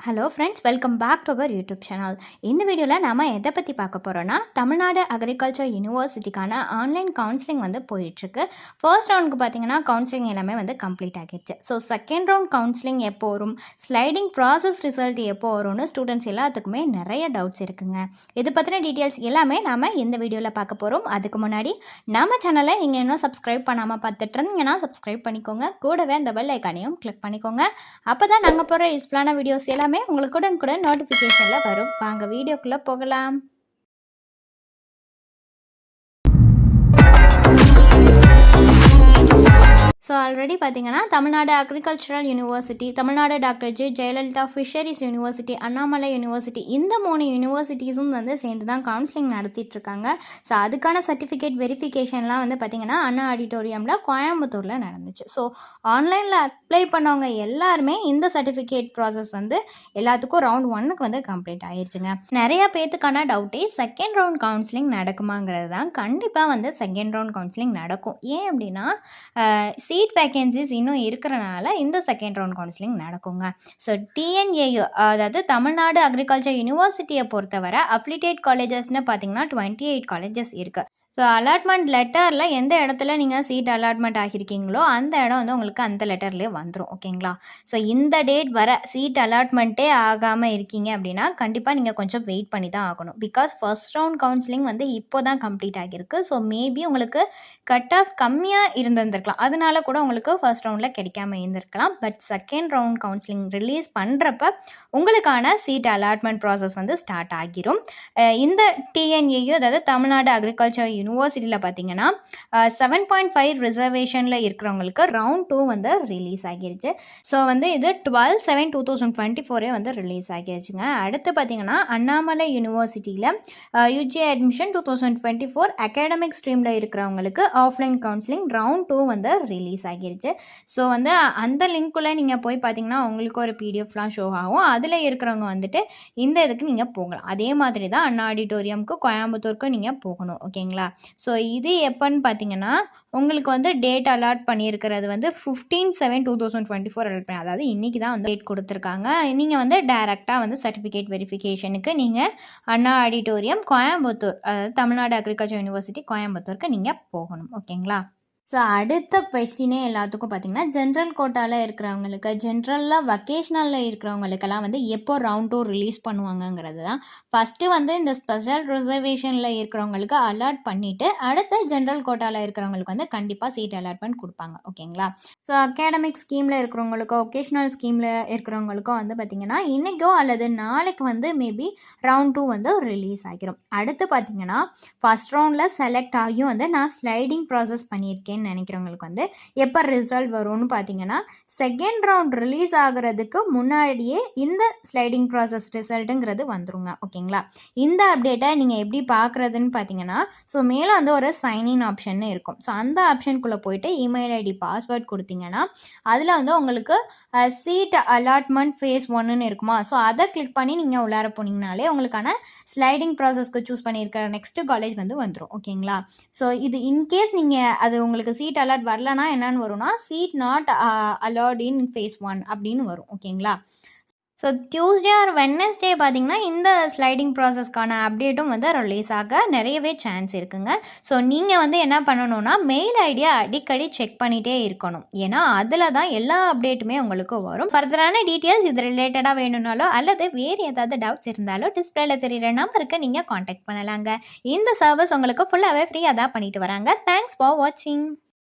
Hello friends, welcome back to our YouTube channel. இந்த வீடியோவில் நாம் எதை பற்றி பார்க்க போகிறோன்னா, தமிழ்நாடு அக்ரிகல்ச்சர் யூனிவர்சிட்டிக்கான ஆன்லைன் கவுன்சிலிங் வந்து போயிட்டுருக்கு. ஃபர்ஸ்ட் ரவுண்டுக்கு பார்த்தீங்கன்னா கவுன்சிலிங் எல்லாமே வந்து கம்ப்ளீட் ஆகிடுச்சு. ஸோ செகண்ட் ரவுண்ட் கவுன்சிலிங் எப்போ வரும், ஸ்லைடிங் ப்ராசஸ் ரிசல்ட் எப்போ வரும்னு ஸ்டூடெண்ட்ஸ் எல்லாத்துக்குமே நிறைய டவுட்ஸ் இருக்குங்க. இது பற்றின டீட்டெயில்ஸ் எல்லாமே நாம் இந்த வீடியோவில் பார்க்க போகிறோம். அதுக்கு முன்னாடி நம்ம சேனலை நீங்கள் இன்னும் சப்ஸ்கிரைப் பண்ணாமல் பார்த்துட்டு இருந்தீங்கன்னா சப்ஸ்கிரைப் பண்ணிக்கோங்க. கூடவே அந்த பெல் ஐக்கானையும் கிளிக் பண்ணிக்கோங்க. அப்போ தான் நாங்கள் போகிற யூஸ்ஃபுல்லான வீடியோஸ் எல்லாமே உங்களுக்கு உடனுக்குடன் நோட்டிஃபிகேஷன்ல வரும். வாங்க வீடியோக்குள்ள போகலாம். ஸோ ஆல்ரெடி பார்த்தீங்கன்னா Tamil Nadu agricultural university, Tamil Nadu doctor J Jayalalithaa fisheries university, Annamalai university, இந்த 3 யூனிவர்சிட்டிஸும் வந்து சேர்ந்து தான் கவுன்சிலிங் நடத்திட்டுருக்காங்க. ஸோ அதுக்கான சர்டிஃபிகேட் வெரிஃபிகேஷன்லாம் வந்து பார்த்திங்கன்னா அண்ணா ஆடிட்டோரியமில் கோயம்புத்தூரில் நடந்துச்சு. ஸோ ஆன்லைனில் அப்ளை பண்ணவங்க எல்லாருமே இந்த சர்டிஃபிகேட் ப்ராசஸ் வந்து எல்லாத்துக்கும் ரவுண்ட் 1க்கு வந்து கம்ப்ளீட் ஆயிடுச்சுங்க. நிறையா பேத்துக்கான டவுட்டே செகண்ட் ரவுண்ட் கவுன்சிலிங் நடக்குமாங்கிறது தான். கண்டிப்பாக வந்து செகண்ட் ரவுண்ட் கவுன்சிலிங் நடக்கும். ஏன் அப்படின்னா சீட் வேக்கன்சிஸ் இன்னும் இருக்கிறனால இந்த செகண்ட் ரவுண்ட் கவுன்சிலிங் நடக்குங்க. ஸோ டிஎன்ஏயு, அதாவது தமிழ்நாடு அக்ரிகல்ச்சர் யூனிவர்சிட்டியை பொறுத்தவரை அஃபிலியேட் காலேஜஸ்ன்னு பார்த்தீங்கன்னா 28 காலேஜஸ் இருக்குது. ஸோ அலாட்மெண்ட் லெட்டரில் எந்த இடத்துல நீங்கள் சீட் அலாட்மெண்ட் ஆகியிருக்கீங்களோ அந்த இடம் வந்து உங்களுக்கு அந்த லெட்டர்லேயே வந்துடும். ஓகேங்களா? ஸோ இந்த டேட் வர சீட் அலாட்மெண்ட்டே ஆகாமல் இருக்கீங்க அப்படின்னா கண்டிப்பாக நீங்கள் கொஞ்சம் வெயிட் பண்ணி தான் ஆகணும். பிகாஸ் ஃபர்ஸ்ட் ரவுண்ட் கவுன்சிலிங் வந்து இப்போ தான் கம்ப்ளீட் ஆகியிருக்கு. ஸோ மேபி உங்களுக்கு கட் ஆஃப் கம்மியாக இருந்திருக்கலாம், அதனால கூட உங்களுக்கு ஃபர்ஸ்ட் ரவுண்டில் கிடைக்காம இருந்திருக்கலாம். But second round counselling release பண்ணுறப்ப உங்களுக்கான சீட் அலாட்மெண்ட் ப்ராசஸ் வந்து ஸ்டார்ட் ஆகிரும். இந்த டிஎன்ஏயு, அதாவது தமிழ்நாடு அக்ரிகல்ச்சர் யூனிவர்சிட்டியில் பார்த்தீங்கன்னா 7.5 ரிசர்வேஷனில் இருக்கிறவங்களுக்கு ரவுண்ட் 2 வந்து ரிலீஸ் ஆகிருச்சு. ஸோ வந்து இது 12/7/2024 வந்து ரிலீஸ் ஆகிருச்சுங்க. அடுத்து பார்த்தீங்கன்னா அண்ணாமலை யூனிவர்சிட்டியில் யூஜி அட்மிஷன் 2024 அகாடமிக் ஸ்ட்ரீமில் இருக்கிறவங்களுக்கு ஆஃப்லைன் கவுன்சிலிங் ரவுண்ட் 2 வந்து ரிலீஸ் ஆகிருச்சு. ஸோ வந்து அந்த லிங்க்குள்ளே நீங்கள் போய் பார்த்தீங்கன்னா உங்களுக்கு ஒரு பிடிஎஃப்லாம் ஷோ ஆகும். அதில் இருக்கிறவங்க வந்துட்டு இந்த இதுக்கு நீங்கள் போகலாம். அதே மாதிரி தான் அண்ணா ஆடிட்டோரியமுக்கு கோயம்புத்தூருக்கு நீங்கள் போகணும். ஓகேங்களா? ஸோ இது எப்போன்னு பார்த்தீங்கன்னா உங்களுக்கு வந்து டேட் அலாட் பண்ணியிருக்கிறது வந்து 15/7/2024 அலாட் பண்ணி, அதாவது இன்றைக்கி தான் வந்து டேட் கொடுத்துருக்காங்க. நீங்கள் வந்து டைரெக்டாக வந்து சர்டிஃபிகேட் வெரிஃபிகேஷனுக்கு நீங்கள் அண்ணா ஆடிட்டோரியம் கோயம்புத்தூர், அதாவது தமிழ்நாடு அக்ரிகல்ச்சர் யூனிவர்சிட்டி கோயம்புத்தூருக்கு நீங்கள் போகணும். ஓகேங்களா? ஸோ அடுத்த கொஸ்டினே எல்லாத்துக்கும் பார்த்தீங்கன்னா ஜென்ரல் கோட்டாவில் இருக்கிறவங்களுக்கு, ஜென்ரலாக வொக்கேஷ்னலில் இருக்கிறவங்களுக்கெல்லாம் வந்து எப்போ ரவுண்ட் 2 ரிலீஸ் பண்ணுவாங்கங்கிறது தான். ஃபஸ்ட்டு வந்து இந்த ஸ்பெஷல் ரிசர்வேஷனில் இருக்கிறவங்களுக்கு அலாட் பண்ணிவிட்டு அடுத்த ஜென்ரல் கோட்டாவில் இருக்கிறவங்களுக்கு வந்து கண்டிப்பாக சீட் அலாட்மெண்ட் கொடுப்பாங்க. ஓகேங்களா? ஸோ அகாடமிக் ஸ்கீமில் இருக்கிறவங்களுக்கோ வொக்கேஷ்னல் ஸ்கீமில் இருக்கிறவங்களுக்கோ வந்து பார்த்திங்கன்னா இன்றைக்கோ அல்லது நாளைக்கு வந்து மேபி ரவுண்ட் 2 வந்து ரிலீஸ் ஆகிரும். அடுத்து பார்த்திங்கன்னா ஃபஸ்ட் ரவுண்டில் செலக்ட் ஆகியும் வந்து நான் ஸ்லைடிங் ப்ராசஸ் பண்ணியிருக்கேன் நினைக்கிறவங்களுக்கு வந்து எப்போ ரிசல்ட் வரும்னு பார்த்தீங்கன்னா செகண்ட் ரவுண்ட் ரிலீஸ் ஆகிறதுக்கு முன்னாடியே இந்த ஸ்லைடிங் ப்ராசஸ் ரிசல்ட்டுங்கிறது வந்துருங்க. ஓகேங்களா? இந்த அப்டேட்டை நீங்கள் எப்படி பார்க்குறதுன்னு பார்த்தீங்கன்னா, ஸோ மேலே வந்து ஒரு சைன்இன் ஆப்ஷன் இருக்கும். ஸோ அந்த ஆப்ஷனுக்குள்ளே போயிட்டு இமெயில் ஐடி பாஸ்வேர்ட் கொடுத்தீங்கன்னா அதில் வந்து உங்களுக்கு சீட் அலாட்மெண்ட் ஃபேஸ் 1ன்னு இருக்குமா, ஸோ அதை கிளிக் பண்ணி நீங்கள் உள்ளார போனீங்கனாலே உங்களுக்கான ஸ்லைடிங் ப்ராசஸ்க்கு சூஸ் பண்ணியிருக்கிற நெக்ஸ்ட் காலேஜ் வந்து வந்துடும். ஓகேங்களா? ஸோ இது இன்கேஸ் நீங்கள் அது உங்களுக்கு சீட் அலாட் வரலன்னா என்னன்னு வரும்னா seat not allot in phase 1 அப்படின்னு வரும். ஓகேங்களா? ஸோ டியூஸ்டே ஆர் வெட்னஸ்டே பார்த்தீங்கன்னா இந்த ஸ்லைடிங் ப்ராசஸ்க்கான அப்டேட்டும் வந்து ரிலீஸ் ஆக நிறையவே சான்ஸ் இருக்குங்க. ஸோ நீங்கள் வந்து என்ன பண்ணணும்னா மெயில் ஐடியை அடிக்கடி செக் பண்ணிகிட்டே இருக்கணும். ஏன்னா அதில் தான் எல்லா அப்டேட்டுமே உங்களுக்கு வரும். ஃபர்தரான டீட்டெயில்ஸ் இது ரிலேட்டடாக வேணும்னாலோ அல்லது வேறு ஏதாவது டவுட்ஸ் இருந்தாலோ டிஸ்பிளேல தெரியிற நம்பருக்கு நீங்கள் காண்டாக்ட் பண்ணலாங்க. இந்த சர்வீஸ் உங்களுக்கு ஃபுல்லாகவே ஃப்ரீயாக தான் பண்ணிட்டு வராங்க. தேங்க்ஸ் ஃபார் வாட்சிங்.